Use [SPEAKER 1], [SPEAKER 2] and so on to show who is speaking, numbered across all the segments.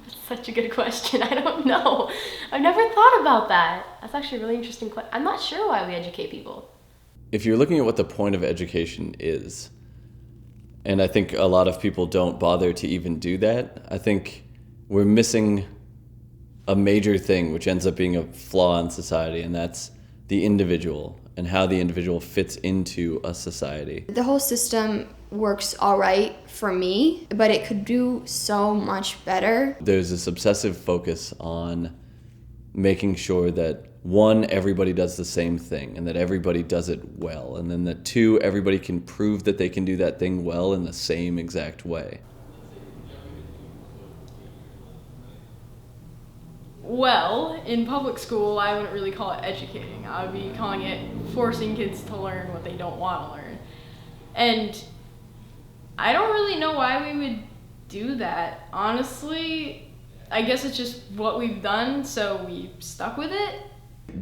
[SPEAKER 1] That's such a good question. I don't know. I've never thought about that. That's actually a really interesting question. I'm not sure why we educate people.
[SPEAKER 2] If you're looking at what the point of education is, and I think a lot of people don't bother to even do that, I think we're missing a major thing which ends up being a flaw in society, and that's the individual and how the individual fits into a society.
[SPEAKER 3] The whole system works all right for me, but it could do so much better.
[SPEAKER 2] There's this obsessive focus on making sure that, one, everybody does the same thing and that everybody does it well, and then that, two, everybody can prove that they can do that thing well in the same exact way.
[SPEAKER 1] Well, in public school, I wouldn't really call it educating. I would be calling it forcing kids to learn what they don't want to learn. And I don't really know why we would do that. Honestly, I guess it's just what we've done, so we stuck with it.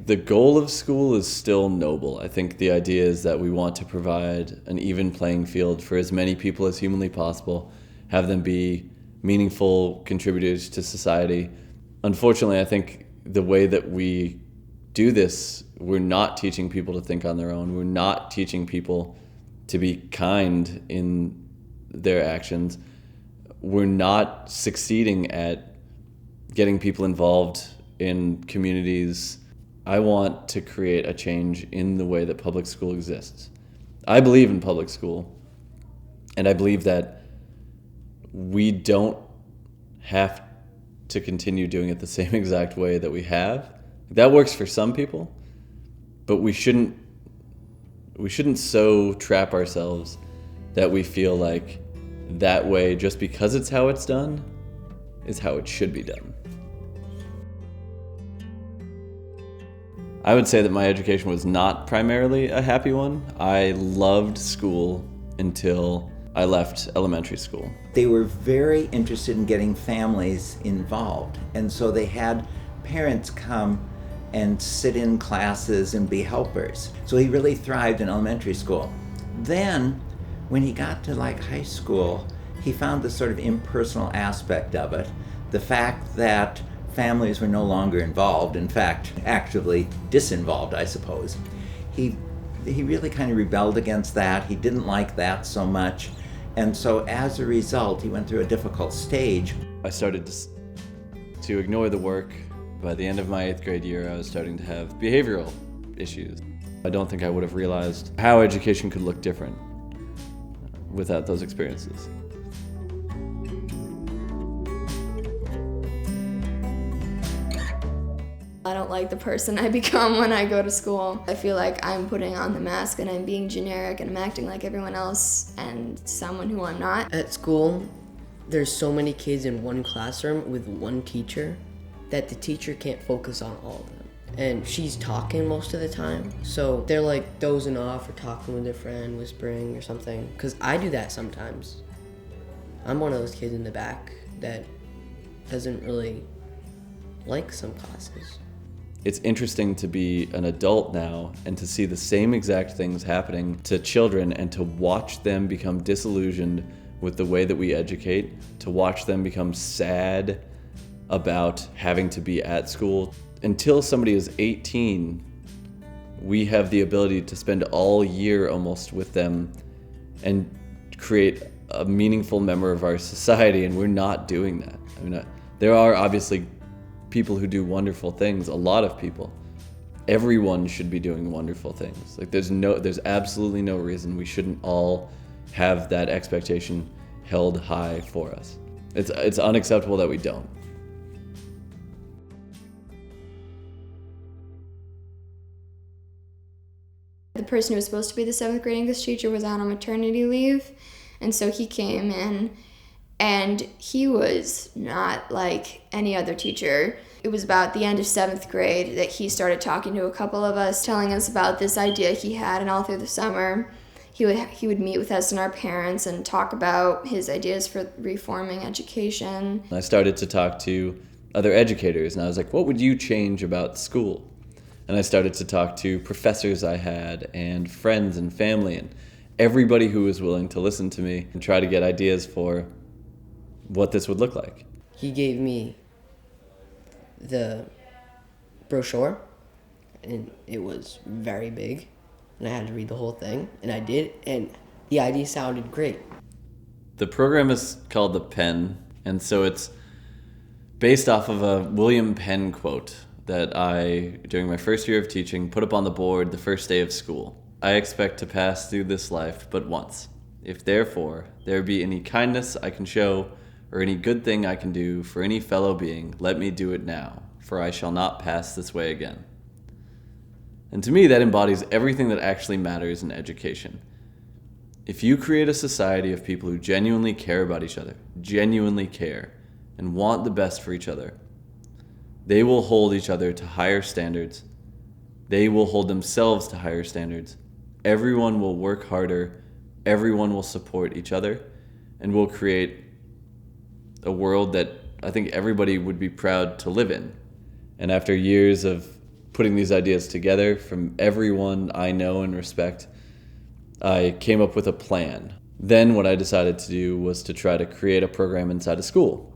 [SPEAKER 2] The goal of school is still noble. I think the idea is that we want to provide an even playing field for as many people as humanly possible, have them be meaningful contributors to society. Unfortunately, I think the way that we do this, we're not teaching people to think on their own. We're not teaching people to be kind in their actions. We're not succeeding at getting people involved in communities. I want to create a change in the way that public school exists. I believe in public school, and I believe that we don't have to continue doing it the same exact way that we have. That works for some people, but we shouldn't so trap ourselves that we feel like that way, just because it's how it's done, is how it should be done. I would say that my education was not primarily a happy one. I loved school until I left elementary school.
[SPEAKER 4] They were very interested in getting families involved, and so they had parents come and sit in classes and be helpers. So he really thrived in elementary school. Then, when he got to high school, he found this sort of impersonal aspect of it. The fact that families were no longer involved, in fact, actively disinvolved, I suppose. He really kind of rebelled against that. He didn't like that so much. And so as a result, he went through a difficult stage.
[SPEAKER 2] I started to ignore the work. By the end of my 8th grade year, I was starting to have behavioral issues. I don't think I would have realized how education could look different without those experiences.
[SPEAKER 3] I don't like the person I become when I go to school. I feel like I'm putting on the mask and I'm being generic and I'm acting like everyone else and someone who I'm not.
[SPEAKER 5] At school, there's so many kids in one classroom with one teacher that the teacher can't focus on all of them. And she's talking most of the time, so they're dozing off or talking with their friend, whispering or something. Because I do that sometimes. I'm one of those kids in the back that doesn't really like some classes.
[SPEAKER 2] It's interesting to be an adult now and to see the same exact things happening to children and to watch them become disillusioned with the way that we educate, to watch them become sad about having to be at school. Until somebody is 18, we have the ability to spend all year almost with them and create a meaningful member of our society, and we're not doing that. I mean, there are obviously people who do wonderful things, a lot of people. Everyone should be doing wonderful things. There's absolutely no reason we shouldn't all have that expectation held high for us. It's unacceptable that we don't.
[SPEAKER 3] The person who was supposed to be the 7th grade English teacher was out on maternity leave, and so he came in, and he was not like any other teacher. It was about the end of 7th grade that he started talking to a couple of us, telling us about this idea he had, and all through the summer he would meet with us and our parents and talk about his ideas for reforming education.
[SPEAKER 2] I started to talk to other educators, and I was like, what would you change about school? And I started to talk to professors I had and friends and family and everybody who was willing to listen to me and try to get ideas for what this would look like.
[SPEAKER 5] he gave me the brochure, and it was very big, and I had to read the whole thing, and I did, and the idea sounded great.
[SPEAKER 2] The program is called the Penn, and so it's based off of a William Penn quote that I, during my first year of teaching, put up on the board the first day of school. I expect to pass through this life but once. If therefore there be any kindness I can show, or any good thing I can do for any fellow being, let me do it now, for I shall not pass this way again. And to me, that embodies everything that actually matters in education. If you create a society of people who genuinely care about each other, genuinely care, and want the best for each other, they will hold each other to higher standards. They will hold themselves to higher standards. Everyone will work harder. Everyone will support each other, and will create a world that I think everybody would be proud to live in. And after years of putting these ideas together from everyone I know and respect, I came up with a plan. Then what I decided to do was to try to create a program inside a school.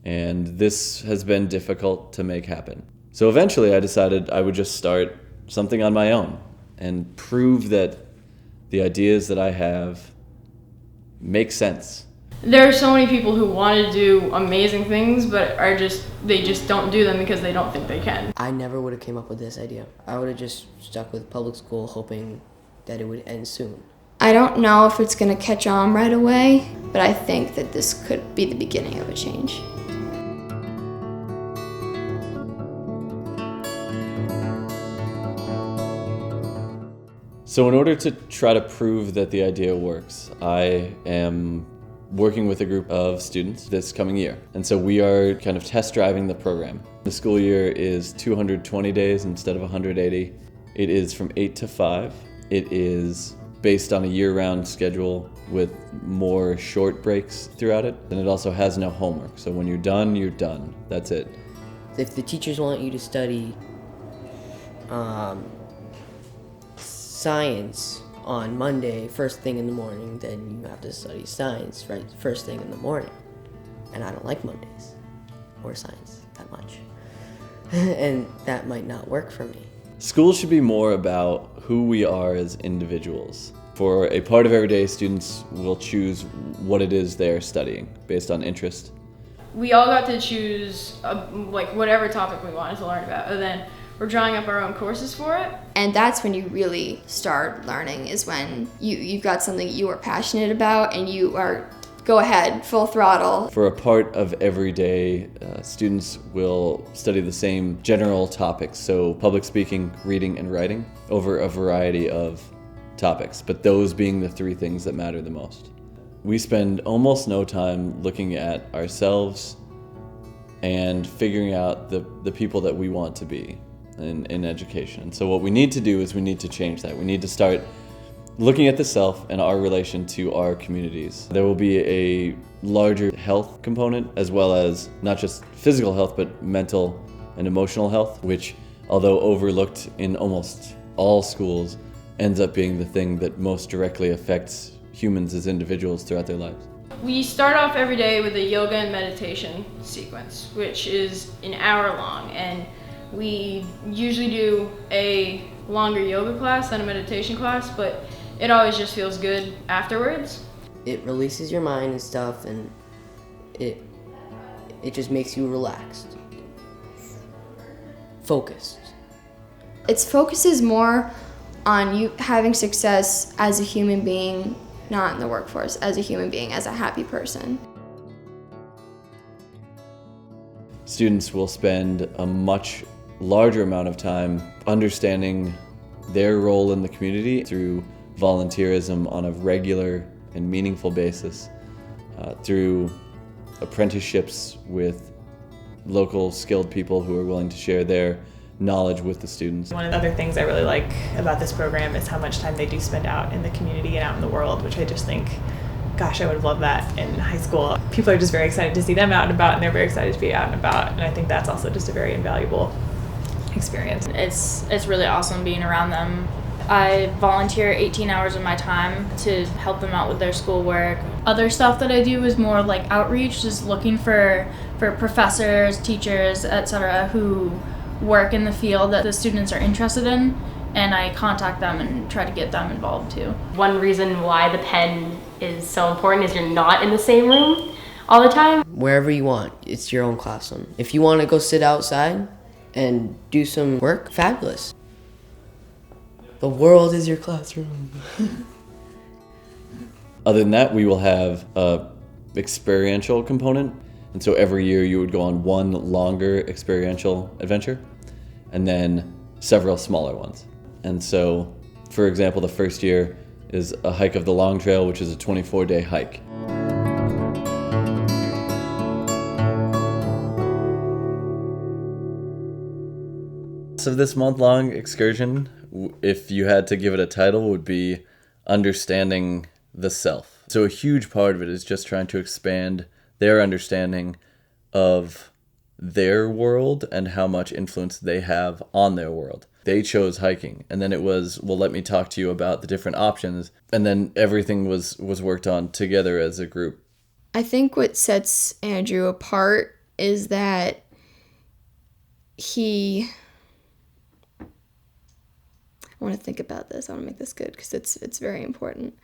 [SPEAKER 2] And this has been difficult to make happen. So eventually I decided I would just start something on my own and prove that the ideas that I have make sense.
[SPEAKER 1] There are so many people who want to do amazing things, but they just don't do them because they don't think they can.
[SPEAKER 5] I never would have came up with this idea. I would have just stuck with public school, hoping that it would end soon.
[SPEAKER 3] I don't know if it's going to catch on right away, but I think that this could be the beginning of a change.
[SPEAKER 2] So in order to try to prove that the idea works, I am working with a group of students this coming year. And so we are kind of test driving the program. The school year is 220 days instead of 180. It is from 8 to 5. It is based on a year-round schedule with more short breaks throughout it. And it also has no homework. So when you're done, you're done. That's it.
[SPEAKER 5] If the teachers want you to study science on Monday, first thing in the morning, then you have to study science right first thing in the morning. And I don't like Mondays or science that much. And that might not work for me.
[SPEAKER 2] School should be more about who we are as individuals. For a part of every day, students will choose what it is they're studying based on interest.
[SPEAKER 1] We all got to choose whatever topic we wanted to learn about, and then we're drawing up our own courses for it.
[SPEAKER 3] And that's when you really start learning, is when you've got something you are passionate about and you are, go ahead, full throttle.
[SPEAKER 2] For a part of every day, students will study the same general topics, so public speaking, reading, and writing, over a variety of topics, but those being the three things that matter the most. We spend almost no time looking at ourselves and figuring out the people that we want to be in education. So what we need to do is we need to change that. We need to start looking at the self and our relation to our communities. There will be a larger health component, as well as not just physical health, but mental and emotional health, which, although overlooked in almost all schools, ends up being the thing that most directly affects humans as individuals throughout their lives.
[SPEAKER 1] We start off every day with a yoga and meditation sequence, which is an hour long, and we usually do a longer yoga class than a meditation class, but it always just feels good afterwards.
[SPEAKER 5] It releases your mind and stuff, and it just makes you relaxed, focused.
[SPEAKER 3] Its focus is more on you having success as a human being, not in the workforce, as a human being, as a happy person.
[SPEAKER 2] Students will spend a much larger amount of time understanding their role in the community through volunteerism on a regular and meaningful basis, through apprenticeships with local skilled people who are willing to share their knowledge with the students.
[SPEAKER 6] One of the other things I really like about this program is how much time they do spend out in the community and out in the world, which I just think, gosh, I would have loved that in high school. People are just very excited to see them out and about, and they're very excited to be out and about, and I think that's also just a very invaluable experience.
[SPEAKER 7] It's really awesome being around them. I volunteer 18 hours of my time to help them out with their schoolwork. Other stuff that I do is more like outreach, just looking for professors, teachers, etc. who work in the field that the students are interested in, and I contact them and try to get them involved too.
[SPEAKER 8] One reason why the Penn is so important is you're not in the same room all the time.
[SPEAKER 5] Wherever you want, it's your own classroom. If you want to go sit outside and do some work, fabulous. The world is your classroom.
[SPEAKER 2] Other than that, we will have a experiential component. And so every year you would go on one longer experiential adventure and then several smaller ones. And so, for example, the first year is a hike of the Long Trail, which is a 24-day hike. So this month-long excursion, if you had to give it a title, would be Understanding the Self. So a huge part of it is just trying to expand their understanding of their world and how much influence they have on their world. They chose hiking, and then it was, well, let me talk to you about the different options, and then everything was worked on together as a group.
[SPEAKER 3] I think what sets Andrew apart is that I want to think about this. I want to make this good because it's very important.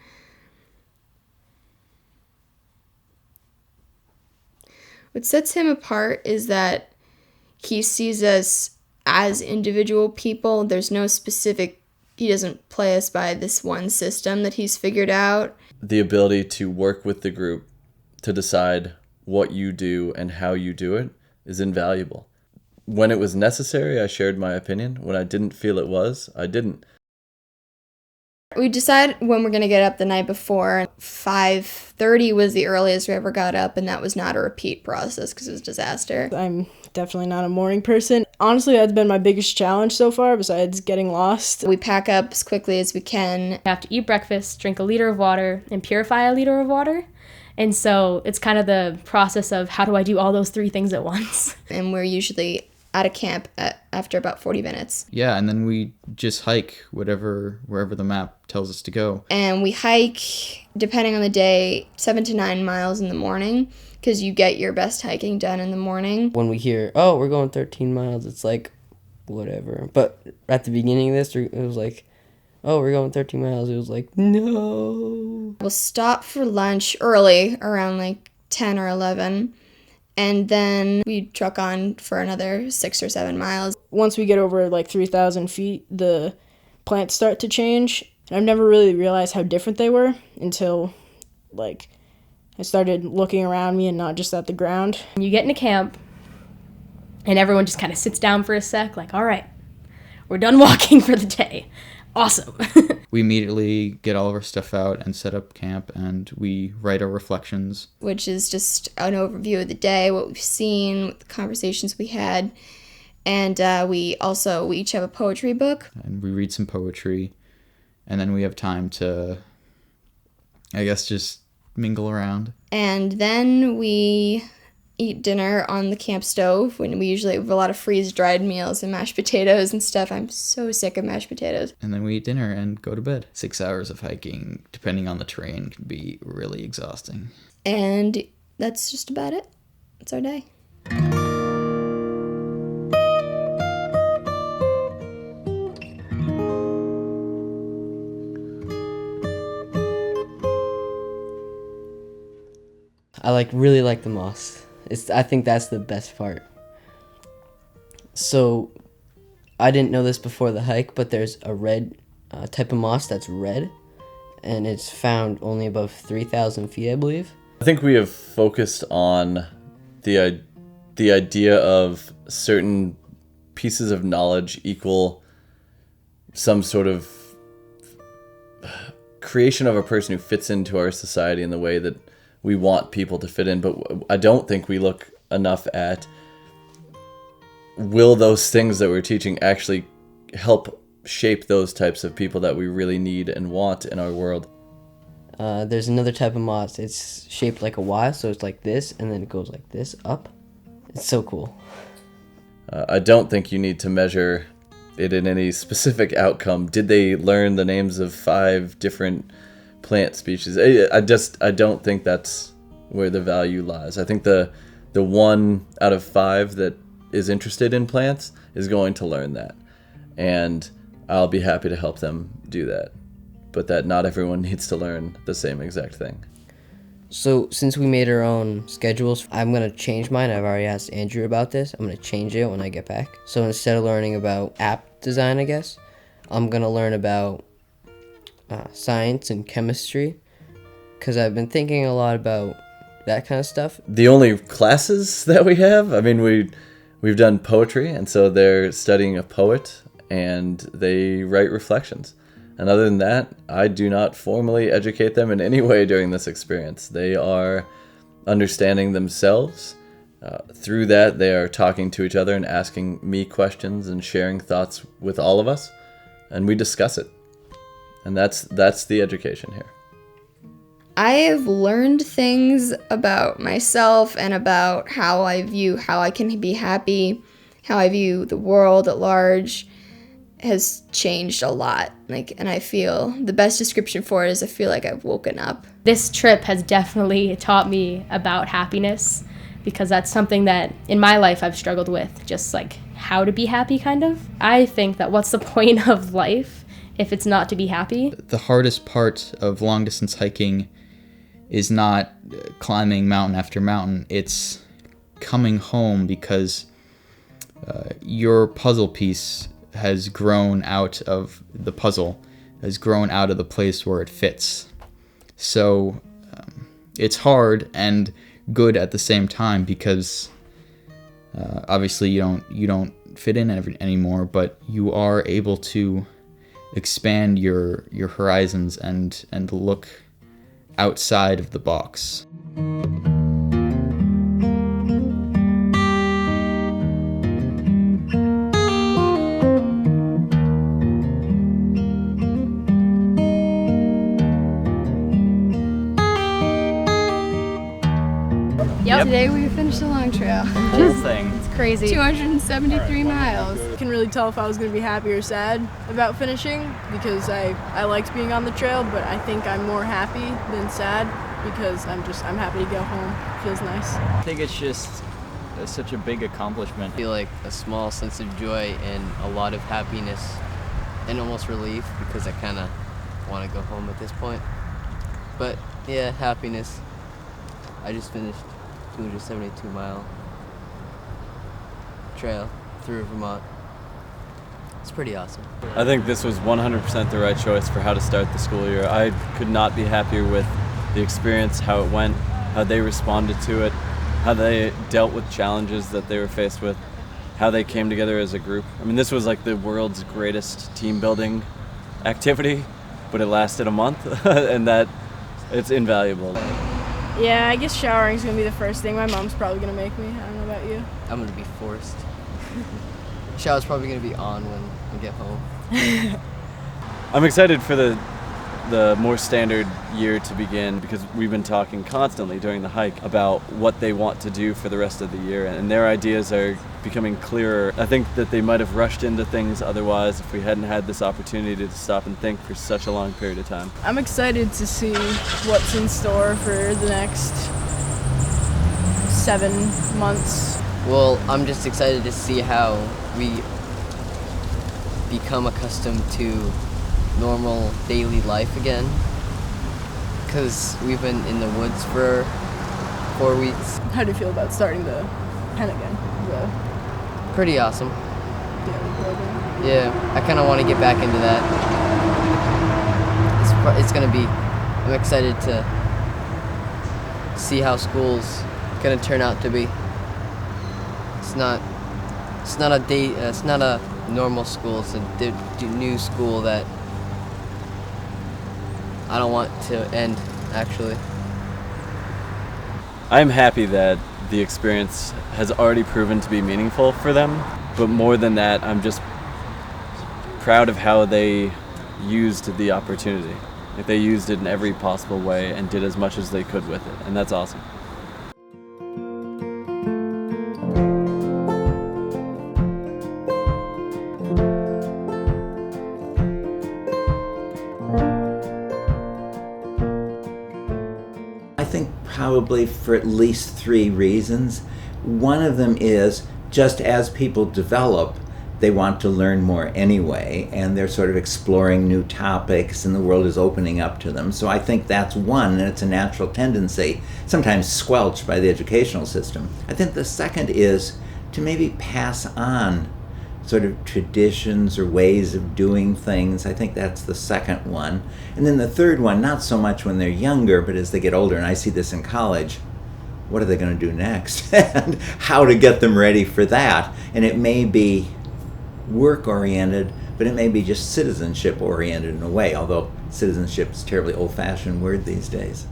[SPEAKER 3] What sets him apart is that he sees us as individual people. There's no specific, he doesn't play us by this one system that he's figured out.
[SPEAKER 2] The ability to work with the group to decide what you do and how you do it is invaluable. When it was necessary, I shared my opinion. When I didn't feel it was, I didn't.
[SPEAKER 3] We decide when we're going to get up the night before. 5:30 was the earliest we ever got up, and that was not a repeat process because it was a disaster.
[SPEAKER 1] I'm definitely not a morning person. Honestly, that's been my biggest challenge so far, besides getting lost.
[SPEAKER 3] We pack up as quickly as we can.
[SPEAKER 8] You have to eat breakfast, drink a liter of water, and purify a liter of water. And so it's kind of the process of how do I do all those three things at once?
[SPEAKER 3] And we're usually out of camp after about 40 minutes.
[SPEAKER 9] Yeah, and then we just hike wherever the map tells us to go.
[SPEAKER 3] And we hike, depending on the day, 7 to 9 miles in the morning, because you get your best hiking done in the morning.
[SPEAKER 5] When we hear, oh, we're going 13 miles, it's like, whatever. But at the beginning of this, it was like, oh, we're going 13 miles. It was like, no.
[SPEAKER 3] We'll stop for lunch early, around like 10 or 11. And then we truck on for another 6 or 7 miles.
[SPEAKER 1] Once we get over like 3,000 feet, the plants start to change. And I've never really realized how different they were until like I started looking around me and not just at the ground.
[SPEAKER 8] You get into camp and everyone just kind of sits down for a sec, like, all right, we're done walking for the day. Awesome.
[SPEAKER 9] We immediately get all of our stuff out and set up camp, and we write our reflections.
[SPEAKER 3] Which is just an overview of the day, what we've seen, the conversations we had. And we each have a poetry book.
[SPEAKER 9] And we read some poetry, and then we have time to, I guess, just mingle around.
[SPEAKER 3] And then we eat dinner on the camp stove, when we usually have a lot of freeze-dried meals and mashed potatoes and stuff. I'm so sick of mashed potatoes.
[SPEAKER 9] And then we eat dinner and go to bed. 6 hours of hiking, depending on the terrain, can be really exhausting.
[SPEAKER 3] And that's just about it. That's our day.
[SPEAKER 5] I really like the moss. I think that's the best part. So, I didn't know this before the hike, but there's a red type of moss that's red, and it's found only above 3,000 feet, I believe.
[SPEAKER 2] I think we have focused on the idea of certain pieces of knowledge equal some sort of creation of a person who fits into our society in the way that we want people to fit in, but I don't think we look enough at will those things that we're teaching actually help shape those types of people that we really need and want in our world.
[SPEAKER 5] There's another type of moss. It's shaped like a Y, so it's like this, and then it goes like this, up. It's so cool.
[SPEAKER 2] I don't think you need to measure it in any specific outcome. Did they learn the names of 5 different plant species? I don't think that's where the value lies. I think the 1 out of 5 that is interested in plants is going to learn that, and I'll be happy to help them do that, but that not everyone needs to learn the same exact thing.
[SPEAKER 5] So since we made our own schedules, I'm going to change mine. I've already asked Andrew about this. I'm going to change it when I get back. So instead of learning about app design, I guess, I'm going to learn about science and chemistry, because I've been thinking a lot about that kind of stuff.
[SPEAKER 2] The only classes that we have, I mean, we've done poetry, and so they're studying a poet, and they write reflections. And other than that, I do not formally educate them in any way during this experience. They are understanding themselves. Through that, they are talking to each other and asking me questions and sharing thoughts with all of us, and we discuss it. And that's the education here.
[SPEAKER 3] I have learned things about myself and about how I can be happy, how I view the world at large has changed a lot. And I feel the best description for it is I feel like I've woken up.
[SPEAKER 8] This trip has definitely taught me about happiness, because that's something that in my life I've struggled with, just like how to be happy, kind of. I think that what's the point of life if it's not to be happy?
[SPEAKER 9] The hardest part of long distance hiking is not climbing mountain after mountain. It's coming home, because your puzzle piece has grown out of the puzzle, has grown out of the place where it fits. So it's hard and good at the same time, because obviously you don't fit in anymore, but you are able to expand your horizons and look outside of the box.
[SPEAKER 3] Yep. Today we finished the long trail.
[SPEAKER 10] Whole thing.
[SPEAKER 8] It's crazy.
[SPEAKER 3] 273 miles.
[SPEAKER 1] I can really tell if I was going to be happy or sad about finishing, because I liked being on the trail, but I think I'm more happy than sad, because I'm happy to go home. It feels nice.
[SPEAKER 10] I think it's just such a big accomplishment.
[SPEAKER 5] I feel like a small sense of joy and a lot of happiness and almost relief, because I kind of want to go home at this point. But yeah, happiness. I just finished 272-mile trail through Vermont. It's pretty awesome.
[SPEAKER 2] I think this was 100% the right choice for how to start the school year. I could not be happier with the experience, how it went, how they responded to it, how they dealt with challenges that they were faced with, how they came together as a group. I mean, this was like the world's greatest team building activity, but it lasted a month, and that it's invaluable.
[SPEAKER 1] Yeah, I guess showering's going to be the first thing. My mom's probably going to make me. I don't know about you.
[SPEAKER 5] I'm going to be forced. Shower's probably going to be on when I get home.
[SPEAKER 2] I'm excited for the more standard year to begin, because we've been talking constantly during the hike about what they want to do for the rest of the year, and their ideas are becoming clearer. I think that they might have rushed into things otherwise if we hadn't had this opportunity to stop and think for such a long period of time.
[SPEAKER 1] I'm excited to see what's in store for the next 7 months.
[SPEAKER 5] Well, I'm just excited to see how we become accustomed to normal daily life again, because we've been in the woods for 4 weeks.
[SPEAKER 1] How do you feel about starting the Penn again?
[SPEAKER 5] Pretty awesome.
[SPEAKER 1] Daily program?
[SPEAKER 5] Yeah, I kind of want to get back into that. It's gonna be, I'm excited to see how school's gonna turn out to be. It's not a normal school. It's a new school that I don't want to end, actually.
[SPEAKER 2] I'm happy that the experience has already proven to be meaningful for them, but more than that, I'm just proud of how they used the opportunity. Like, they used it in every possible way and did as much as they could with it, and that's awesome.
[SPEAKER 4] probably for at least 3 reasons. One of them is just as people develop, they want to learn more anyway, and they're sort of exploring new topics, and the world is opening up to them. So I think that's one, and it's a natural tendency, sometimes squelched by the educational system. I think the second is to maybe pass on sort of traditions or ways of doing things. I think that's the second one. And then the third one, not so much when they're younger, but as they get older, and I see this in college, what are they going to do next? And how to get them ready for that. And it may be work-oriented, but it may be just citizenship-oriented in a way, although citizenship is a terribly old-fashioned word these days.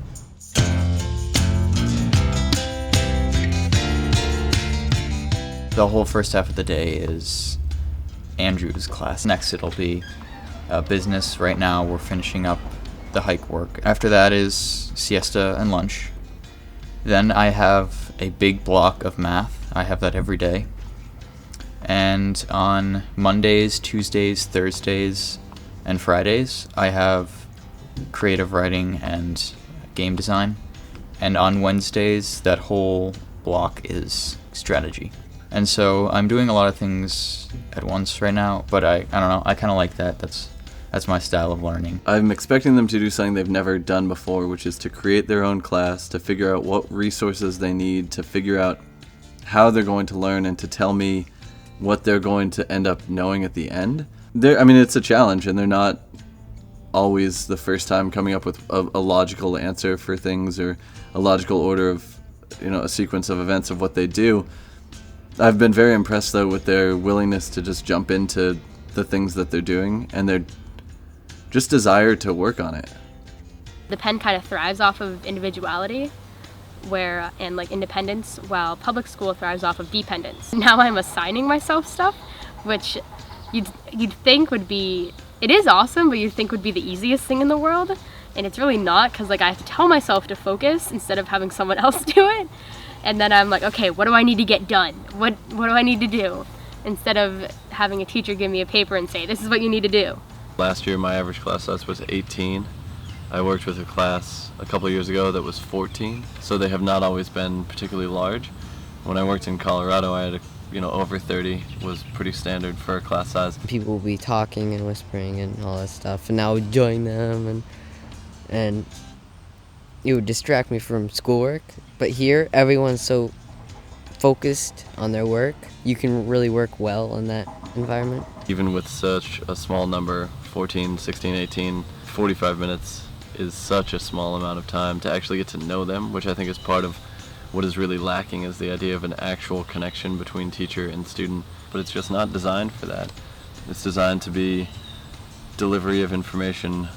[SPEAKER 9] The whole first half of the day is Andrew's class. Next it'll be business. Right now we're finishing up the hike work. After that is siesta and lunch. Then I have a big block of math. I have that every day. And on Mondays, Tuesdays, Thursdays, and Fridays, I have creative writing and game design. And on Wednesdays, that whole block is strategy. And so I'm doing a lot of things at once right now, but I don't know, I kind of like that. That's my style of learning.
[SPEAKER 2] I'm expecting them to do something they've never done before, which is to create their own class, to figure out what resources they need, to figure out how they're going to learn, and to tell me what they're going to end up knowing at the end. It's a challenge, and they're not always the first time coming up with a logical answer for things or a logical order of, a sequence of events of what they do. I've been very impressed, though, with their willingness to just jump into the things that they're doing and their just desire to work on it.
[SPEAKER 8] The Penn kind of thrives off of individuality and independence, while public school thrives off of dependence. Now I'm assigning myself stuff, which you'd think would be, it is awesome, but you'd think would be the easiest thing in the world. And it's really not, because I have to tell myself to focus instead of having someone else do it. And then I'm like, okay, what do I need to get done? What do I need to do? Instead of having a teacher give me a paper and say, this is what you need to do.
[SPEAKER 2] Last year, my average class size was 18. I worked with a class a couple of years ago that was 14, so they have not always been particularly large. When I worked in Colorado, I had over 30 was pretty standard for a class size.
[SPEAKER 5] People will be talking and whispering and all that stuff, and I would join them, and it would distract me from schoolwork. But here, everyone's so focused on their work, you can really work well in that environment.
[SPEAKER 2] Even with such a small number, 14, 16, 18, 45 minutes is such a small amount of time to actually get to know them, which I think is part of what is really lacking, is the idea of an actual connection between teacher and student. But it's just not designed for that. It's designed to be delivery of information,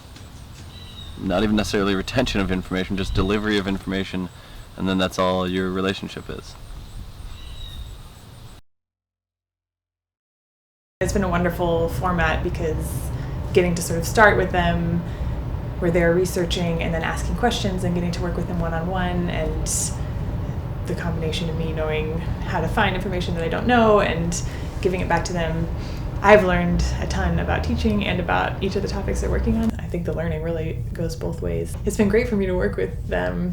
[SPEAKER 2] not even necessarily retention of information, just delivery of information, and then that's all your relationship is.
[SPEAKER 6] It's been a wonderful format because getting to sort of start with them where they're researching and then asking questions and getting to work with them one-on-one, and the combination of me knowing how to find information that I don't know and giving it back to them. I've learned a ton about teaching and about each of the topics they're working on. I think the learning really goes both ways. It's been great for me to work with them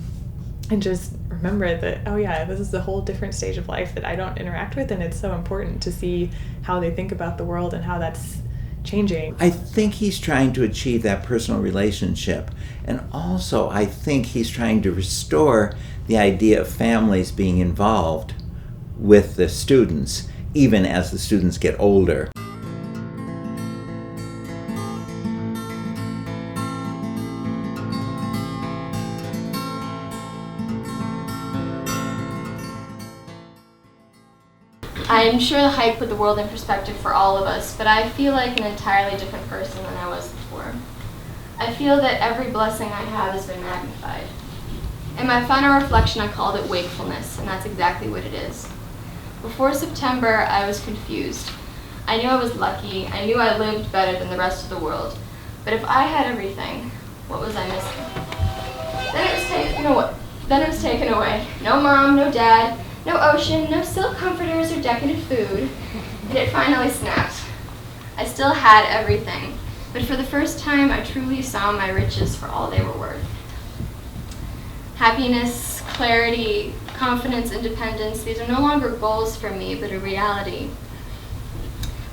[SPEAKER 6] and just remember that, oh yeah, this is a whole different stage of life that I don't interact with, and it's so important to see how they think about the world and how that's changing.
[SPEAKER 4] I think he's trying to achieve that personal relationship, and also I think he's trying to restore the idea of families being involved with the students, even as the students get older.
[SPEAKER 3] I'm sure the hike put the world in perspective for all of us, but I feel like an entirely different person than I was before. I feel that every blessing I have has been magnified. In my final reflection, I called it wakefulness, and that's exactly what it is. Before September, I was confused. I knew I was lucky. I knew I lived better than the rest of the world. But if I had everything, what was I missing? Then it was taken away. No mom, no dad, no ocean, no silk comforters or decadent food. And it finally snapped. I still had everything, but for the first time I truly saw my riches for all they were worth. Happiness, clarity, confidence, independence, these are no longer goals for me, but a reality.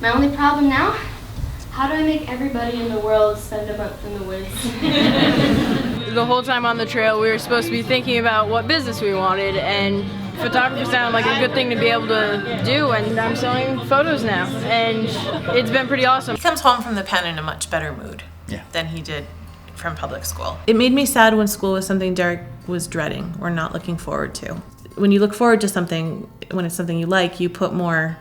[SPEAKER 3] My only problem now? How do I make everybody in the world spend a month in the woods?
[SPEAKER 1] The whole time on the trail, we were supposed to be thinking about what business we wanted, and photography sounded like a good thing to be able to do, and I'm selling photos now, and it's been pretty awesome.
[SPEAKER 11] He comes home from the Penn in a much better mood than he did from public school. It made me sad when school was something Derek was dreading or not looking forward to. When you look forward to something, when it's something you like, you put more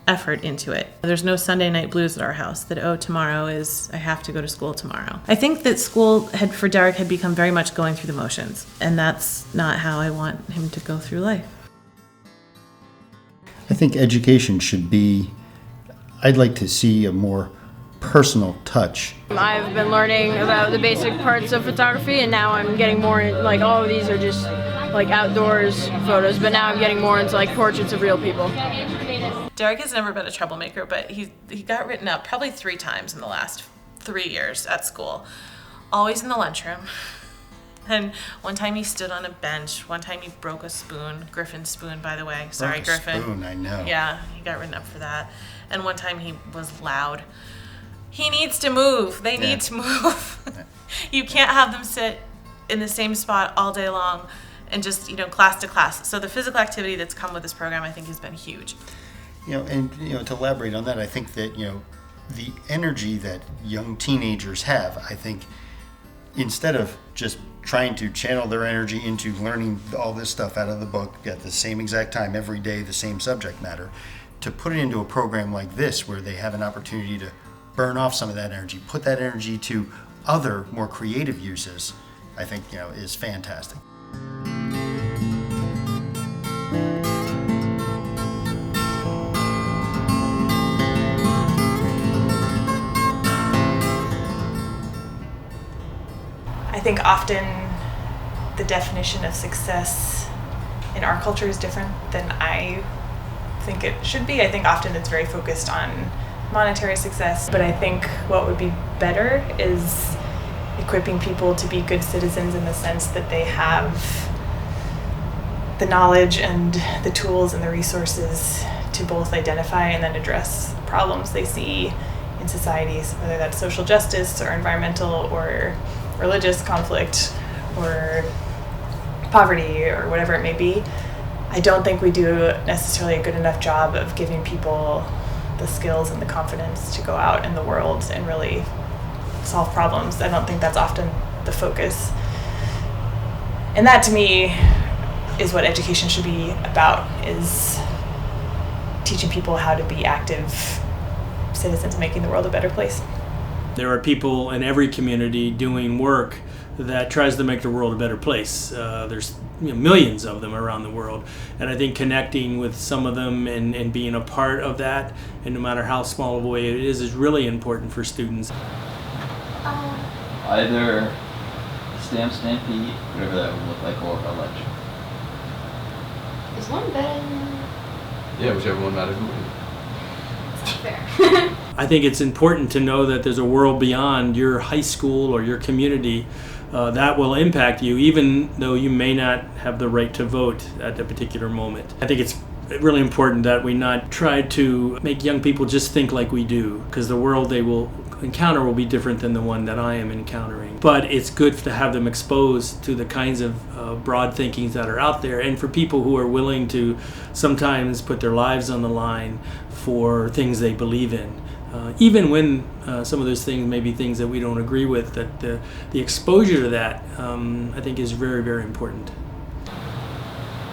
[SPEAKER 11] effort into it. There's no Sunday night blues at our house that, oh, tomorrow is, I have to go to school tomorrow. I think that school for Derek had become very much going through the motions, and that's not how I want him to go through life.
[SPEAKER 12] I think education should be, I'd like to see a more personal touch.
[SPEAKER 1] I've been learning about the basic parts of photography, and now I'm getting more like all of these are just like outdoors photos, but now I'm getting more into like portraits of real people.
[SPEAKER 11] Derek has never been a troublemaker, but he got written up probably 3 times in the last 3 years at school, always in the lunchroom. And one time he stood on a bench. One time he broke a spoon, Griffin's spoon, by the way. Sorry, Griffin.
[SPEAKER 12] Spoon, I know.
[SPEAKER 11] Yeah, he got written up for that. And one time he was loud. He needs to move. They need to move. You can't have them sit in the same spot all day long and just, class to class. So the physical activity that's come with this program, I think, has been huge.
[SPEAKER 12] And to elaborate on that, I think that, the energy that young teenagers have, I think, instead of just trying to channel their energy into learning all this stuff out of the book at the same exact time every day, the same subject matter, to put it into a program like this where they have an opportunity to burn off some of that energy, put that energy to other more creative uses, I think, is fantastic.
[SPEAKER 6] I think often the definition of success in our culture is different than I think it should be. I think often it's very focused on monetary success, but I think what would be better is equipping people to be good citizens in the sense that they have the knowledge and the tools and the resources to both identify and then address problems they see in societies, whether that's social justice or environmental or religious conflict or poverty or whatever it may be. I don't think we do necessarily a good enough job of giving people the skills and the confidence to go out in the world and really solve problems. I don't think that's often the focus. And that to me is what education should be about, is teaching people how to be active citizens, making the world a better place.
[SPEAKER 13] There are people in every community doing work that tries to make the world a better place. There's millions of them around the world, and I think connecting with some of them and being a part of that, and no matter how small of a way it is really important for students.
[SPEAKER 10] Either Stamp Stampede, whatever that would look like, or a lecture.
[SPEAKER 3] Is one better than...
[SPEAKER 2] Yeah, whichever one matters more.
[SPEAKER 3] It's not fair.
[SPEAKER 13] I think it's important to know that there's a world beyond your high school or your community that will impact you, even though you may not have the right to vote at a particular moment. I think it's really important that we not try to make young people just think like we do, because the world they will encounter will be different than the one that I am encountering. But it's good to have them exposed to the kinds of broad thinkings that are out there, and for people who are willing to sometimes put their lives on the line for things they believe in. Even when some of those things may be things that we don't agree with, that the exposure to that, I think, is very, very important.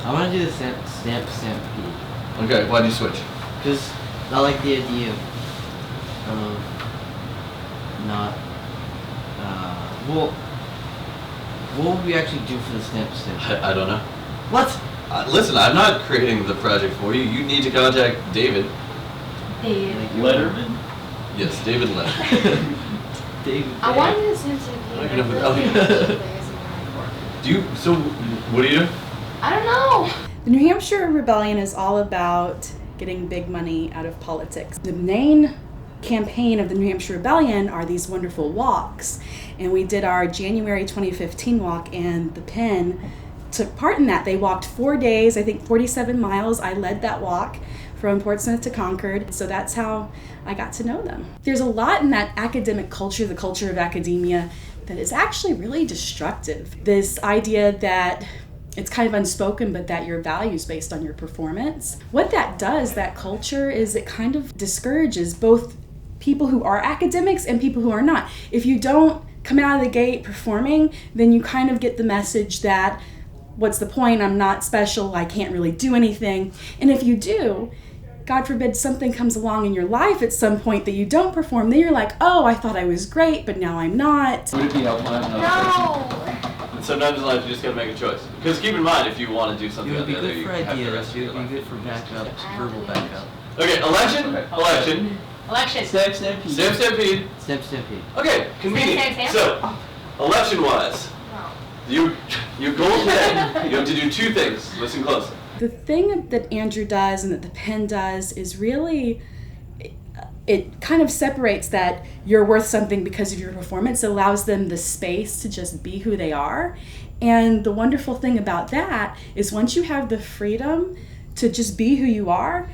[SPEAKER 14] I want to do the stamp stampede.
[SPEAKER 2] Okay, why do you switch?
[SPEAKER 14] Because I like the idea of not. Well, what would we actually do for the stamp stampede?
[SPEAKER 2] I don't know.
[SPEAKER 14] What?
[SPEAKER 2] Listen, I'm not creating the project for you. You need to contact David.
[SPEAKER 10] Letterman?
[SPEAKER 2] Yes, David Letterman.
[SPEAKER 14] David.
[SPEAKER 3] I wanted to stamp stampede.
[SPEAKER 2] So what do you do?
[SPEAKER 3] I don't know.
[SPEAKER 15] The New Hampshire Rebellion is all about getting big money out of politics. The main campaign of the New Hampshire Rebellion are these wonderful walks. And we did our January 2015 walk, and the Penn took part in that. They walked 4 days, I think 47 miles. I led that walk from Portsmouth to Concord. So that's how I got to know them. There's a lot in that academic culture, the culture of academia, that is actually really destructive. This idea that it's kind of unspoken, but that your value is based on your performance. What that does, that culture, is it kind of discourages both people who are academics and people who are not. If you don't come out of the gate performing, then you kind of get the message that, what's the point? I'm not special. I can't really do anything. And if you do, God forbid something comes along in your life at some point that you don't perform, then you're like, oh, I thought I was great, but now I'm not.
[SPEAKER 10] Would it be helpful to have another person?
[SPEAKER 2] And sometimes in life you just gotta make a choice. Because keep in mind, if you want to do something
[SPEAKER 14] It would be
[SPEAKER 2] out there,
[SPEAKER 14] good
[SPEAKER 2] you
[SPEAKER 14] for
[SPEAKER 2] have the
[SPEAKER 14] ideas.
[SPEAKER 2] rest of
[SPEAKER 14] It
[SPEAKER 2] your
[SPEAKER 14] would
[SPEAKER 2] life.
[SPEAKER 14] be good for backup, verbal backup.
[SPEAKER 2] Okay, election.
[SPEAKER 7] Election.
[SPEAKER 10] Stamp stampede.
[SPEAKER 2] Stamp stampede.
[SPEAKER 14] Stamp stampede.
[SPEAKER 2] Okay, convenient.
[SPEAKER 7] Stamp.
[SPEAKER 2] So, election-wise, your goal today, you have to do two things. Listen closely.
[SPEAKER 15] The thing that Andrew does and that the Penn does is really, it kind of separates that you're worth something because of your performance. It allows them the space to just be who they are. And the wonderful thing about that is once you have the freedom to just be who you are,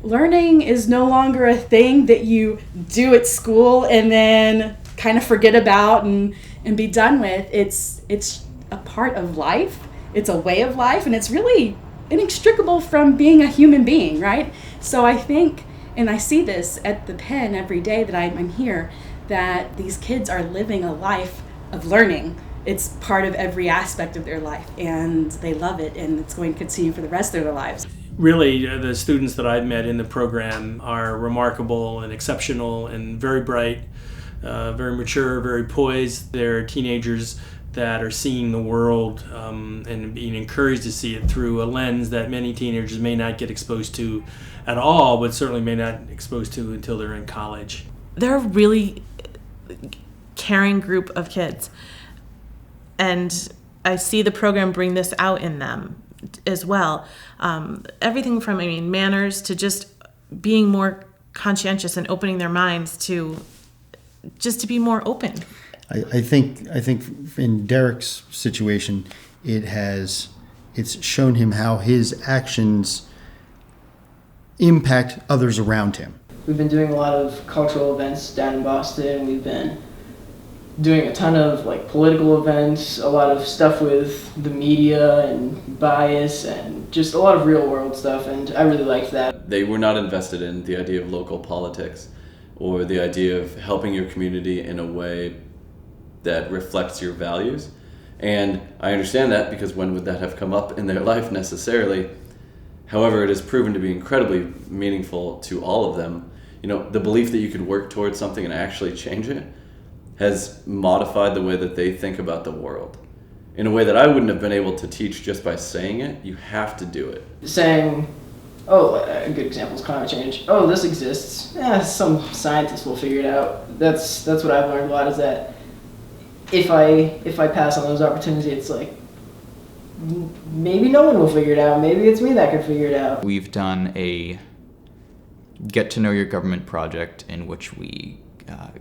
[SPEAKER 15] learning is no longer a thing that you do at school and then kind of forget about and be done with. It's a part of life. It's a way of life, and it's really inextricable from being a human being, right? So I think, and I see this at the Penn every day that I'm here, that these kids are living a life of learning. It's part of every aspect of their life, and they love it, and it's going to continue for the rest of their lives.
[SPEAKER 13] Really, the students that I've met in the program are remarkable and exceptional and very bright, very mature, very poised. They're teenagers that are seeing the world and being encouraged to see it through a lens that many teenagers may not get exposed to at all, but certainly may not exposed to until they're in college.
[SPEAKER 11] They're a really caring group of kids. And I see the program bring this out in them as well. Everything from, manners to just being more conscientious and opening their minds to just to be more open.
[SPEAKER 12] I think in Derek's situation, it's shown him how his actions impact others around him.
[SPEAKER 16] We've been doing a lot of cultural events down in Boston. We've been doing a ton of political events, a lot of stuff with the media and bias and just a lot of real world stuff, and I really liked that.
[SPEAKER 2] They were not invested in the idea of local politics or the idea of helping your community in a way that reflects your values. And I understand that, because when would that have come up in their life necessarily? However, it has proven to be incredibly meaningful to all of them. The belief that you could work towards something and actually change it has modified the way that they think about the world in a way that I wouldn't have been able to teach just by saying it. You have to do it.
[SPEAKER 16] Saying, a good example is climate change. Oh, this exists. Some scientists will figure it out. That's what I've learned a lot, is that if I pass on those opportunities, it's maybe no one will figure it out. Maybe it's me that could figure it out.
[SPEAKER 9] We've done a get to know your government project in which we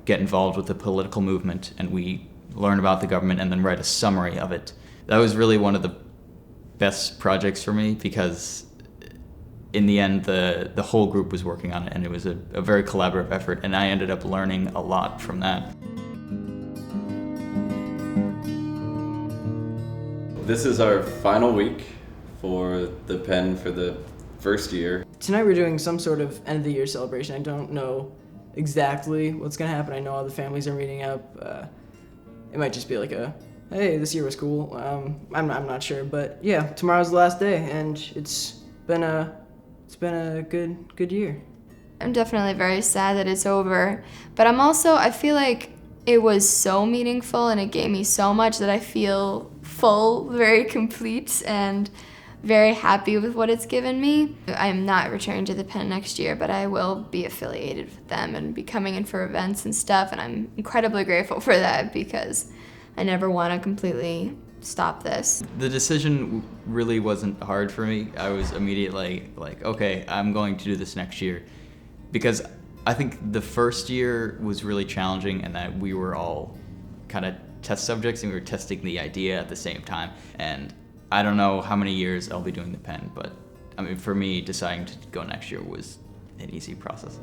[SPEAKER 9] get involved with the political movement and we learn about the government and then write a summary of it. That was really one of the best projects for me, because in the end the whole group was working on it, and it was a very collaborative effort, and I ended up learning a lot from that.
[SPEAKER 2] This is our final week for the Penn for the first year.
[SPEAKER 16] Tonight we're doing some sort of end of the year celebration. I don't know exactly what's gonna happen. I know all the families are meeting up. It might just be hey, this year was cool. I'm not sure, but yeah, tomorrow's the last day, and it's been a good year.
[SPEAKER 3] I'm definitely very sad that it's over, but I feel like it was so meaningful and it gave me so much that I feel full, very complete, and very happy with what it's given me. I'm not returning to the Penn next year, but I will be affiliated with them and be coming in for events and stuff, and I'm incredibly grateful for that, because I never want to completely stop this.
[SPEAKER 9] The decision really wasn't hard for me. I was immediately okay, I'm going to do this next year, because I think the first year was really challenging, and that we were all kind of test subjects and we were testing the idea at the same time. And I don't know how many years I'll be doing the Penn, but I mean, for me, deciding to go next year was an easy process.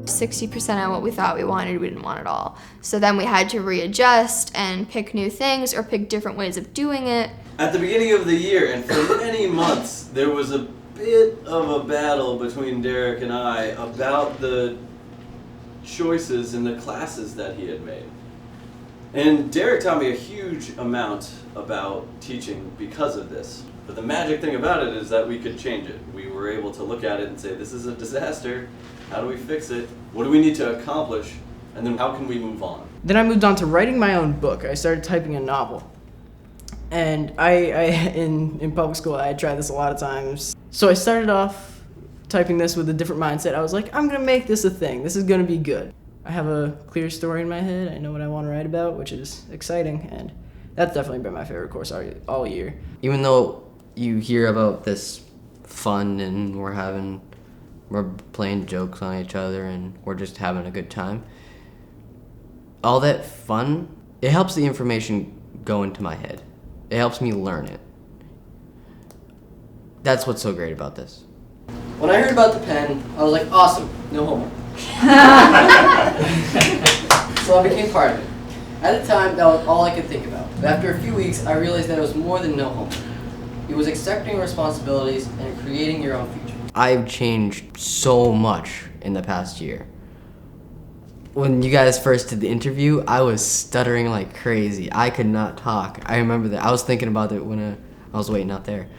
[SPEAKER 3] 60% of what we thought we wanted, we didn't want at all. So then we had to readjust and pick new things or pick different ways of doing it.
[SPEAKER 2] At the beginning of the year, and for many months, there was a bit of a battle between Derek and I about the choices in the classes that he had made. And Derek taught me a huge amount about teaching because of this. But the magic thing about it is that we could change it. We were able to look at it and say, this is a disaster. How do we fix it? What do we need to accomplish? And then how can we move on?
[SPEAKER 16] Then I moved on to writing my own book. I started typing a novel. And in public school, I had tried this a lot of times. So I started off typing this with a different mindset. I was like, I'm going to make this a thing. This is going to be good. I have a clear story in my head. I know what I want to write about, which is exciting. And that's definitely been my favorite course all year.
[SPEAKER 5] Even though you hear about this fun and we're playing jokes on each other and we're just having a good time, all that fun, it helps the information go into my head. It helps me learn it. That's what's so great about this. When I heard about the Penn, I was like, awesome, no homework. So I became part of it. At the time, that was all I could think about. But after a few weeks, I realized that it was more than no homework. It was accepting responsibilities and creating your own future. I've changed so much in the past year. When you guys first did the interview, I was stuttering like crazy. I could not talk. I remember that. I was thinking about it when I was waiting out there.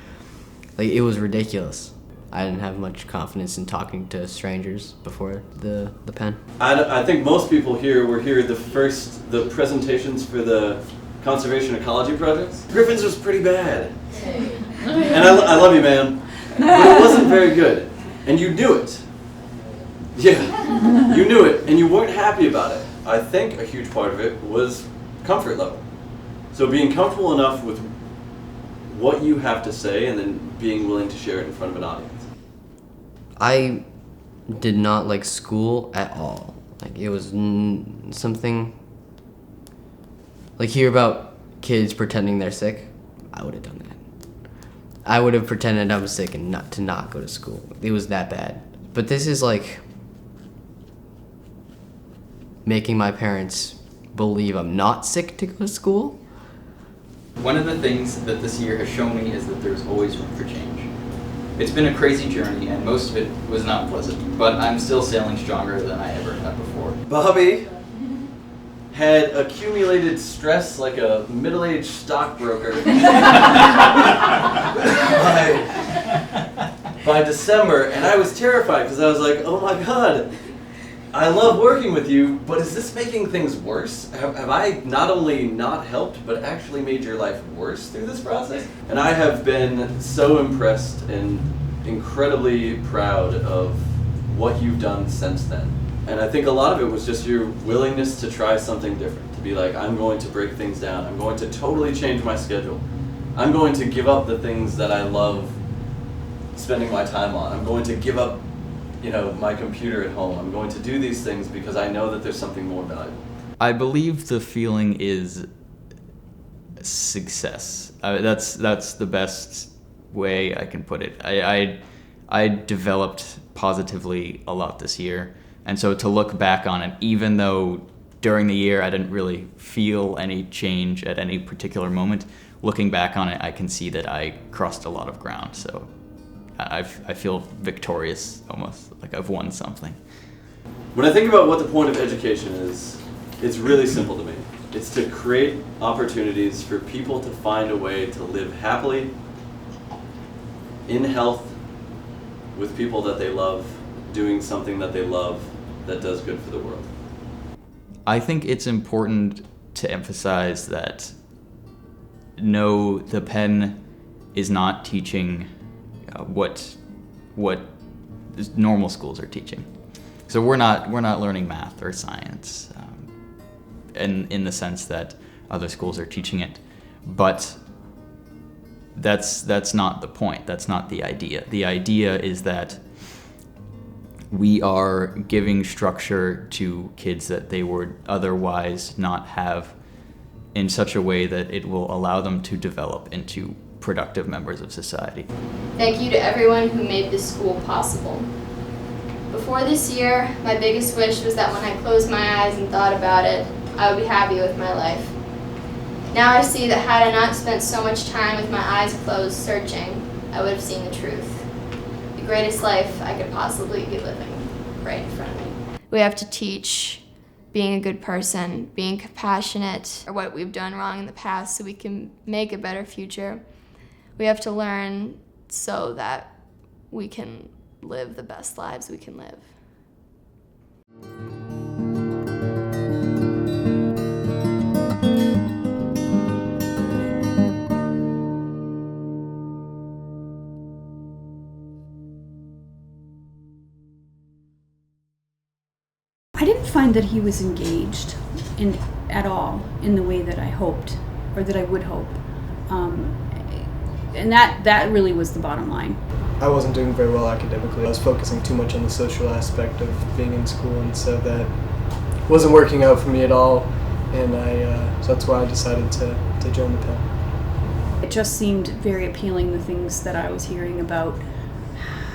[SPEAKER 5] Like, it was ridiculous. I didn't have much confidence in talking to strangers before the Penn.
[SPEAKER 2] I think most people here were here the presentations for the conservation ecology projects. Griffin's was pretty bad. And I love you, man. But it wasn't very good. And you knew it. Yeah, you knew it, and you weren't happy about it. I think a huge part of it was comfort level. So being comfortable enough with what you have to say and then being willing to share it in front of an audience.
[SPEAKER 5] I did not like school at all. Like, it was something, like, hear about kids pretending they're sick. I would have done that. I would have pretended I was sick and not go to school. It was that bad. But this is like making my parents believe I'm not sick to go to school.
[SPEAKER 17] One of the things that this year has shown me is that there's always room for change. It's been a crazy journey, and most of it was not pleasant, but I'm still sailing stronger than I ever have before.
[SPEAKER 2] Bobby had accumulated stress like a middle-aged stockbroker by December, and I was terrified because I was like, oh my God, I love working with you, but is this making things worse? Have I not only not helped, but actually made your life worse through this process? And I have been so impressed and incredibly proud of what you've done since then. And I think a lot of it was just your willingness to try something different, to be like, I'm going to break things down. I'm going to totally change my schedule. I'm going to give up the things that I love spending my time on. I'm going to give up, my computer at home. I'm going to do these things because I know that there's something more valuable.
[SPEAKER 9] I believe the feeling is success. That's the best way I can put it. I developed positively a lot this year, and so to look back on it, even though during the year I didn't really feel any change at any particular moment, looking back on it, I can see that I crossed a lot of ground. So I feel victorious, almost like I've won something.
[SPEAKER 2] When I think about what the point of education is, it's really simple to me. It's to create opportunities for people to find a way to live happily, in health, with people that they love, doing something that they love that does good for the world.
[SPEAKER 9] I think it's important to emphasize that no, the Penn is not teaching what normal schools are teaching. So we're not learning math or science, in the sense that other schools are teaching it, but that's not the point. That's not the idea. The idea is that we are giving structure to kids that they would otherwise not have in such a way that it will allow them to develop into productive members of society.
[SPEAKER 3] Thank you to everyone who made this school possible. Before this year, my biggest wish was that when I closed my eyes and thought about it, I would be happy with my life. Now I see that had I not spent so much time with my eyes closed searching, I would have seen the truth. The greatest life I could possibly be living right in front of me. We have to teach being a good person, being compassionate, or what we've done wrong in the past so we can make a better future. We have to learn so that we can live the best lives we can live.
[SPEAKER 18] I didn't find that he was engaged at all in the way that I hoped, or that I would hope. And that really was the bottom line.
[SPEAKER 19] I wasn't doing very well academically. I was focusing too much on the social aspect of being in school, and so that wasn't working out for me at all. And so that's why I decided to join the Penn.
[SPEAKER 18] It just seemed very appealing, the things that I was hearing about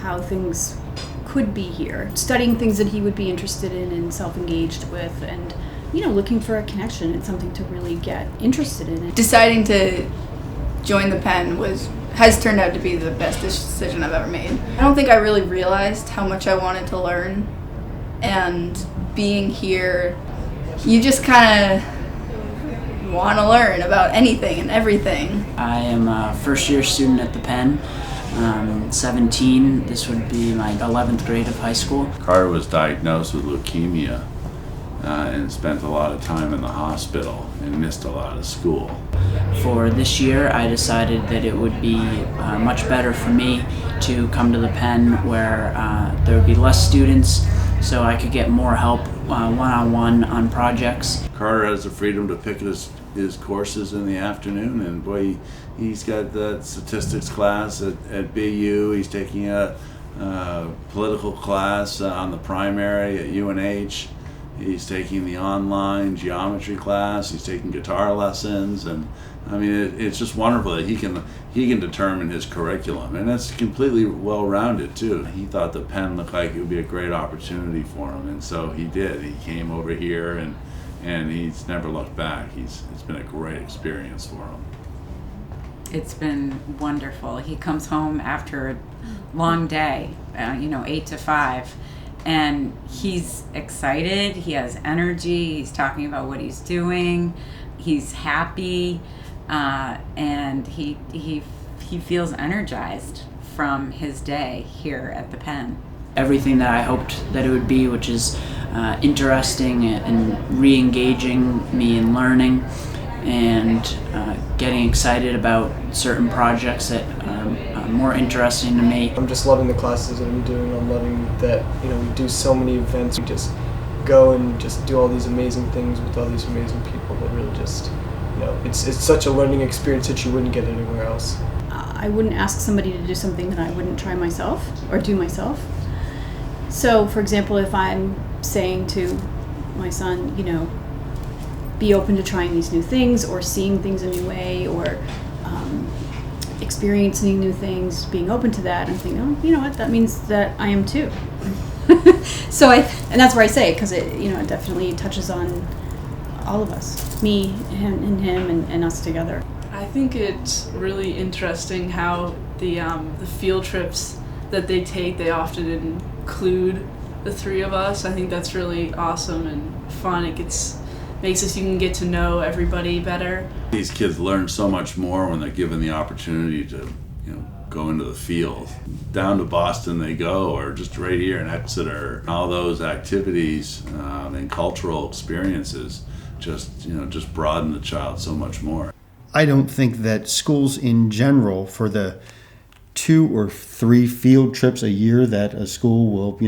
[SPEAKER 18] how things could be here. Studying things that he would be interested in and self-engaged with, and looking for a connection and something to really get interested in.
[SPEAKER 20] Deciding to join the Penn has turned out to be the best decision I've ever made. I don't think I really realized how much I wanted to learn, and being here, you just kind of want to learn about anything and everything.
[SPEAKER 21] I am a first-year student at the Penn. 17. This would be my 11th grade of high school.
[SPEAKER 22] Carter was diagnosed with leukemia and spent a lot of time in the hospital and missed a lot of school.
[SPEAKER 21] For this year, I decided that it would be much better for me to come to the Penn where there would be less students, so I could get more help one-on-one on projects.
[SPEAKER 22] Carter has the freedom to pick his courses in the afternoon, and boy, he's got the statistics class at BU. He's taking a political class on the primary at UNH. He's taking the online geometry class. He's taking guitar lessons, and I mean, it's just wonderful that he can determine his curriculum, and it's completely well-rounded too. He thought the Penn looked like it would be a great opportunity for him, and so he did. He came over here, and he's never looked back. It's been a great experience for him.
[SPEAKER 23] It's been wonderful. He comes home after a long day, 8 to 5. And he's excited, he has energy, he's talking about what he's doing, he's happy, and he feels energized from his day here at the Penn.
[SPEAKER 21] Everything that I hoped that it would be, which is interesting and re-engaging me in learning and getting excited about certain projects that are more interesting to me.
[SPEAKER 19] I'm just loving the classes that I'm doing. I'm loving that we do so many events. We just go and just do all these amazing things with all these amazing people that really just, it's such a learning experience that you wouldn't get anywhere else.
[SPEAKER 18] I wouldn't ask somebody to do something that I wouldn't try myself or do myself. So, for example, if I'm saying to my son, be open to trying these new things or seeing things a new way or experiencing new things, being open to that, and thinking, oh, you know what, that means that I am too. And that's where I say, because it definitely touches on all of us, me and him and us together.
[SPEAKER 24] I think it's really interesting how the field trips that they take, they often include the three of us. I think that's really awesome and fun. It makes us, you can get to know everybody better.
[SPEAKER 22] These kids learn so much more when they're given the opportunity to, go into the field. Down to Boston they go, or just right here in Exeter. All those activities and cultural experiences just broaden the child so much more.
[SPEAKER 12] I don't think that schools in general, for the 2 or 3 field trips a year that a school will,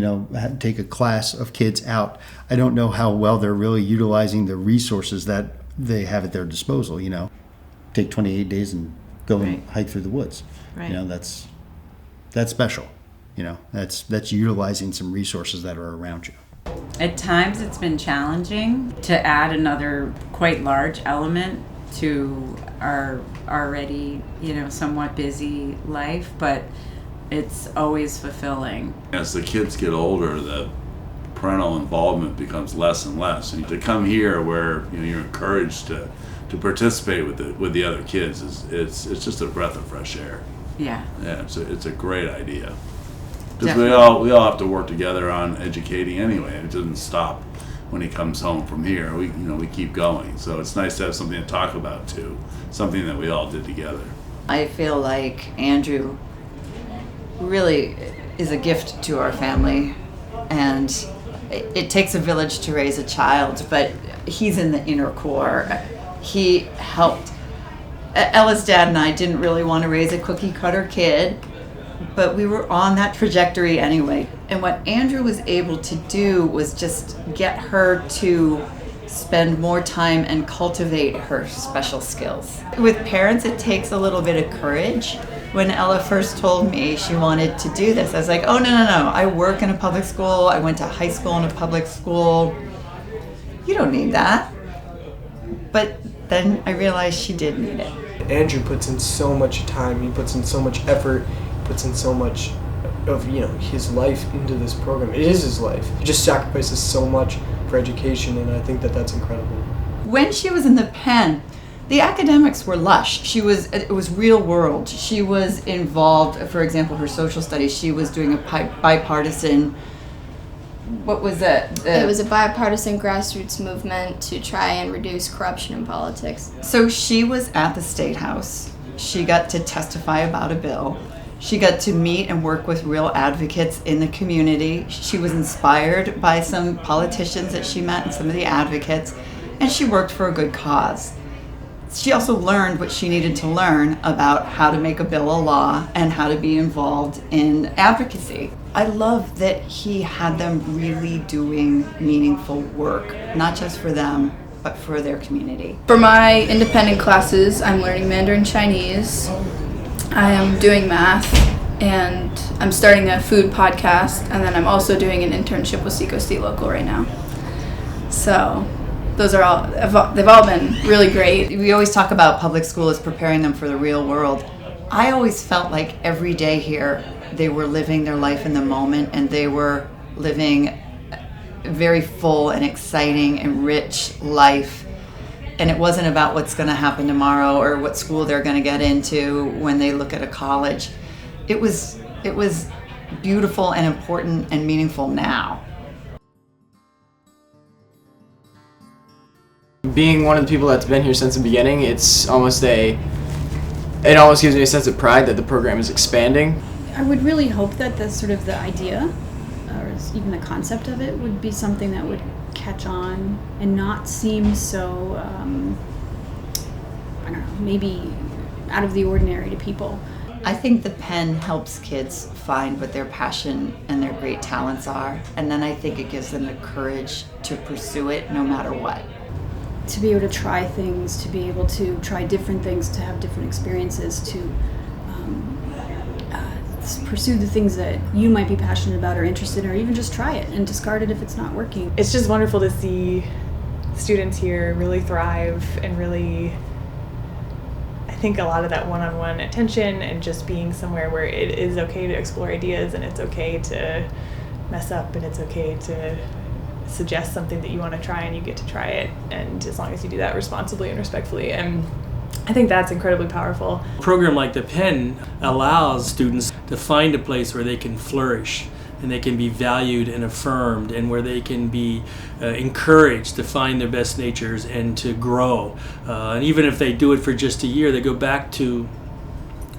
[SPEAKER 12] take a class of kids out, I don't know how well they're really utilizing the resources that they have at their disposal. Take 28 days and go and hike through the woods.
[SPEAKER 11] Right.
[SPEAKER 12] That's special. That's utilizing some resources that are around you.
[SPEAKER 23] At times it's been challenging to add another quite large element to our already, somewhat busy life, but it's always fulfilling.
[SPEAKER 22] As the kids get older, the parental involvement becomes less and less. And to come here where you're encouraged to participate with the other kids it's just a breath of fresh air.
[SPEAKER 23] Yeah.
[SPEAKER 22] Yeah, it's a great idea. Because we all have to work together on educating anyway. It doesn't stop when he comes home from here. We keep going. So it's nice to have something to talk about too. Something that we all did together.
[SPEAKER 1] I feel like Andrew really is a gift to our family, and it takes a village to raise a child, but he's in the inner core. He helped. Ella's dad and I didn't really want to raise a cookie cutter kid, but we were on that trajectory anyway. And what Andrew was able to do was just get her to spend more time and cultivate her special skills. With parents, it takes a little bit of courage. When Ella first told me she wanted to do this, I was like, oh, no. I work in a public school. I went to high school in a public school. You don't need that. But then I realized she did need it.
[SPEAKER 19] Andrew puts in so much time. He puts in so much effort. He puts in so much of his life into this program. It is his life. He just sacrifices so much for education, and I think that's incredible.
[SPEAKER 1] When she was in the Penn, the academics were lush. It was real world. She was involved, for example, her social studies. She was doing a bipartisan. What was it?
[SPEAKER 3] It was a bipartisan grassroots movement to try and reduce corruption in politics.
[SPEAKER 1] So she was at the State House. She got to testify about a bill. She got to meet and work with real advocates in the community. She was inspired by some politicians that she met and some of the advocates, and she worked for a good cause. She also learned what she needed to learn about how to make a bill a law and how to be involved in advocacy. I love that he had them really doing meaningful work, not just for them, but for their community.
[SPEAKER 20] For my independent classes, I'm learning Mandarin Chinese. I am doing math, and I'm starting a food podcast, and then I'm also doing an internship with Seco State Local right now. So they've all been really great.
[SPEAKER 1] We always talk about public school as preparing them for the real world. I always felt like every day here they were living their life in the moment, and they were living a very full and exciting and rich life. And it wasn't about what's going to happen tomorrow or what school they're going to get into when they look at a college. It was beautiful and important and meaningful now.
[SPEAKER 16] Being one of the people that's been here since the beginning, it almost gives me a sense of pride that the program is expanding.
[SPEAKER 18] I would really hope that that's sort of the idea, or even the concept of it, would be something that would catch on and not seem so, I don't know, maybe out of the ordinary to people.
[SPEAKER 1] I think the Penn helps kids find what their passion and their great talents are, and then I think it gives them the courage to pursue it no matter what.
[SPEAKER 18] To be able to try things, to be able to try different things, to have different experiences, to pursue the things that you might be passionate about or interested in, or even just try it and discard it if it's not working.
[SPEAKER 4] It's just wonderful to see students here really thrive and really, I think a lot of that one-on-one attention and just being somewhere where it is okay to explore ideas and it's okay to mess up and it's okay to suggest something that you want to try and you get to try it, and as long as you do that responsibly and respectfully, and I think that's incredibly powerful.
[SPEAKER 13] A program like the Penn allows students to find a place where they can flourish and they can be valued and affirmed, and where they can be encouraged to find their best natures and to grow. And even if they do it for just a year, they go back to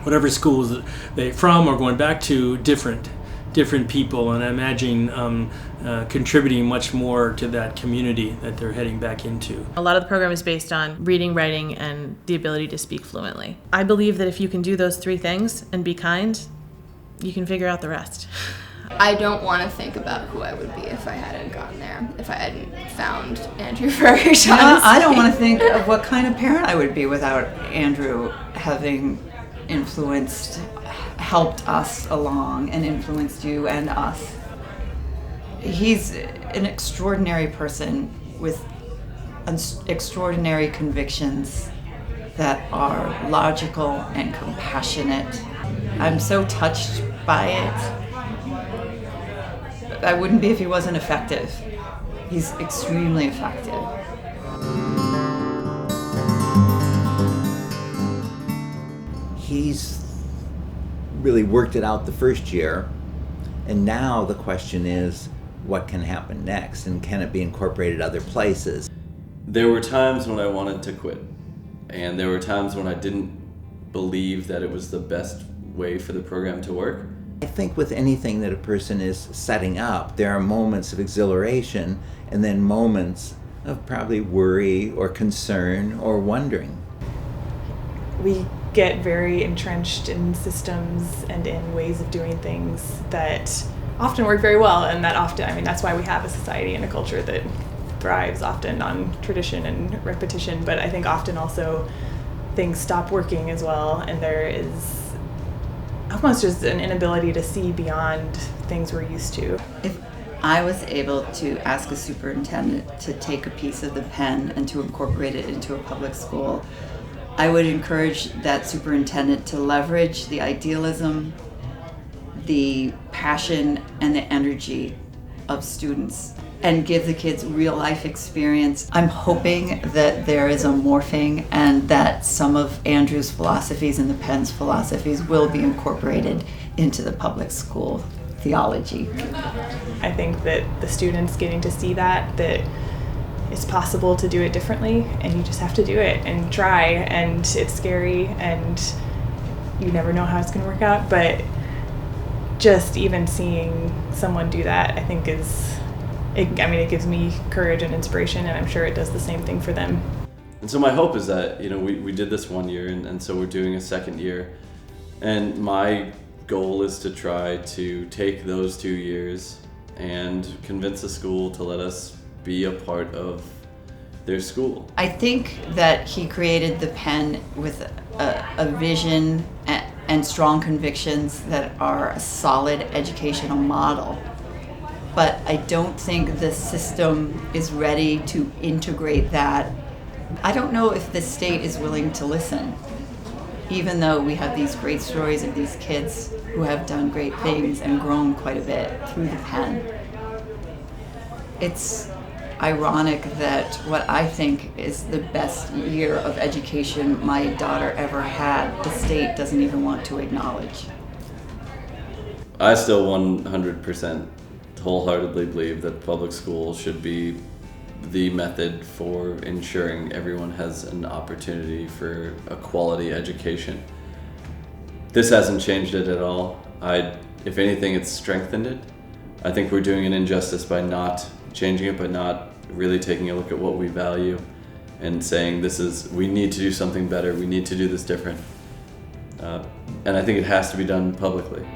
[SPEAKER 13] whatever schools they're from, or going back to different people, and I imagine contributing much more to that community that they're heading back into.
[SPEAKER 11] A lot of the program is based on reading, writing, and the ability to speak fluently. I believe that if you can do those three things and be kind, you can figure out the rest.
[SPEAKER 3] I don't want to think about who I would be if I hadn't gotten there, if I hadn't found Andrew Fersch.
[SPEAKER 1] I don't want to think of what kind of parent I would be without Andrew having helped us along and influenced you and us. He's an extraordinary person with extraordinary convictions that are logical and compassionate. I'm so touched by it. I wouldn't be if he wasn't effective. He's extremely effective.
[SPEAKER 6] He's really worked it out the first year, and now the question is, what can happen next, and can it be incorporated other places?
[SPEAKER 2] There were times when I wanted to quit, and there were times when I didn't believe that it was the best way for the program to work.
[SPEAKER 6] I think with anything that a person is setting up, there are moments of exhilaration and then moments of probably worry or concern or wondering.
[SPEAKER 4] We get very entrenched in systems and in ways of doing things that often work very well, and that often, I mean, that's why we have a society and a culture that thrives often on tradition and repetition, but I think often also things stop working as well, and there is almost just an inability to see beyond things we're used to.
[SPEAKER 1] If I was able to ask a superintendent to take a piece of the Penn and to incorporate it into a public school, I would encourage that superintendent to leverage the idealism, the passion, and the energy of students and give the kids real life experience. I'm hoping that there is a morphing and that some of Andrew's philosophies and the Penn's philosophies will be incorporated into the public school theology.
[SPEAKER 4] I think that the students getting to see that it's possible to do it differently, and you just have to do it and try, and it's scary and you never know how it's going to work out, but just even seeing someone do that, I think it gives me courage and inspiration, and I'm sure it does the same thing for them.
[SPEAKER 2] And so my hope is that, we did this 1 year, and so we're doing a second year. And my goal is to try to take those 2 years and convince the school to let us be a part of their school.
[SPEAKER 1] I think that he created the Penn with a vision and strong convictions that are a solid educational model. But I don't think the system is ready to integrate that. I don't know if the state is willing to listen, even though we have these great stories of these kids who have done great things and grown quite a bit through the Penn. It's ironic that what I think is the best year of education my daughter ever had, the state doesn't even want to acknowledge.
[SPEAKER 2] I still 100% wholeheartedly believe that public school should be the method for ensuring everyone has an opportunity for a quality education. This hasn't changed it at all. If anything, it's strengthened it. I think we're doing an injustice by not changing it, by not really taking a look at what we value and saying we need to do something better, we need to do this different. And I think it has to be done publicly.